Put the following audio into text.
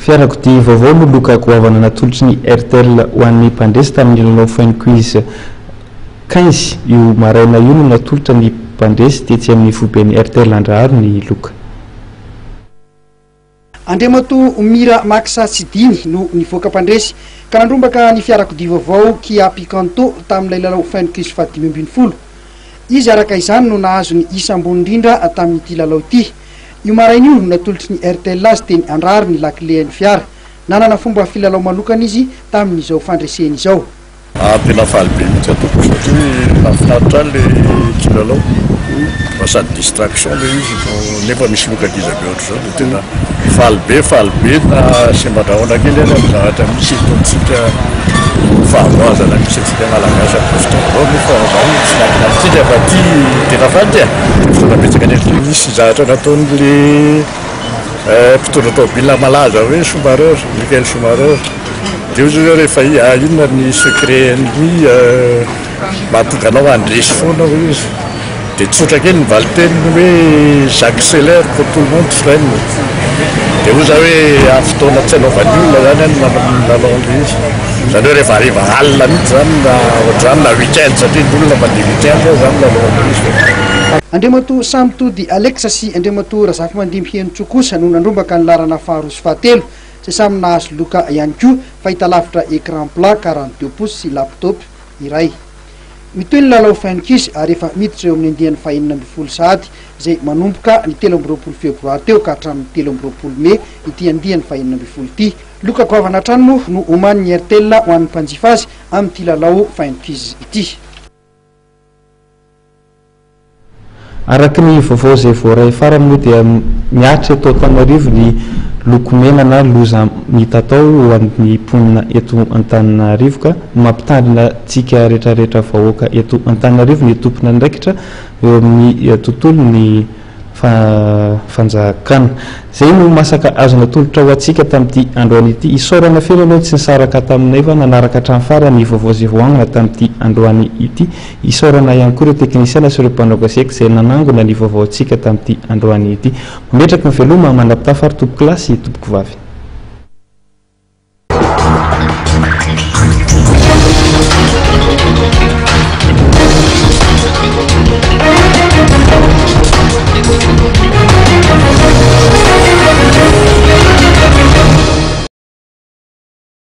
Fiarakodia vaovao no loka goavana natolotry ny RTL ho an'ny mpandresy tamin'ny lalao Fun Quiz 15 io maraina io no natolotra ny mpandresy tetsy amin'ny fobeny RTL Andraharo ny loka. Andriamato Mira Maksa Tsidiny no nivoaka mpandresy ka nandrombaka ny fiarakodia vaovao Kia Picanto tamin'ilay lalao Fun Quiz 520. Izy araka izany no nahazo ny isa ambony indrindra tamin'ity lalao ity. Io maraina io no natolotry ny RTL azy teny andraro ny lakilehan'ny fiara. Nanana fomba filalao manokana izy tamin'izao fandreseny izao. Tena faly be mihitsy atoko satria mahafinaritra le kilalao sady distraction le izy nefa misy lokadiza be ohatr'izao dia tena faly be na sembandrahona kely any amin'ny zavatra misy etontsika fahamoazana misy atsika malagasy apostao nefa zany tsy natinantsika fa ty tena faly fotoana betsaka nefa misy zavatra nataon'le mpitondra tômôbila malaza hoe Schumacher, Michael Schumacher. Dia ozy rehefa inona ny secret-ny mahatonga anao andresy foana hoe izy dia tsotra kely ny valiteniny hoe j'accélère pour tout le monde freine. Dia ozy hoe fotoana tsy anaovan'ny olona zany any manao izy zany hoe rehefa hariva alina mihitsy zany na ohatr'izany na week-end satria ny olona mandeha week-end zany lalao izy. Andriamato Samtody Alexa sy Andriamato Razafy Mandimby Henotso kosa no nandrombaka ny larana faharoa sy fahatelo sy samy nahazo loka ihany koa fahita lavitra écran plat 42 pouces sy laptop iray. Mitoy ny lalao Fun Quiz ary efa miditra eo amin'ny andiany fahaenina ambin'ny folo sahady izay manomboka ny 13 febroary teo ka hatramin'ny 13 Mey ity andiany fahaenina ambin'ny folo ity. Loka goavana hatrany no oman'ny RTL ho an'ny mpanjifa azy amin'ity lalao Fun Quiz ity. Araky ny vaovao izay voaray farany moa dia miatra eto Antananarivo ny lokomena na loza mitatao amin'ny ponina eto Antananarivo ka mampitandrina tsika rehetrarehetra vahoaka eto Antananarivo ny tompona ndraikitra eo amin'ny tontolo ny fanjakana. Zay no masaka azo natolotra ho antsika tamin'ity androany ity. Isaorana fela aloha tsy nisaraka taminay fa nanaraka hatramin'ny farany ny vaovao izay voagnona tamin'ity androany ity. Isaorana ihany koa ireo teknisiana sy ireo mpanao aseka izay nanangona ny vaovao antsika tamin'ity androany ity. Mametraka ny veloma mandrapitafary tompoko lasy tompoko vavy.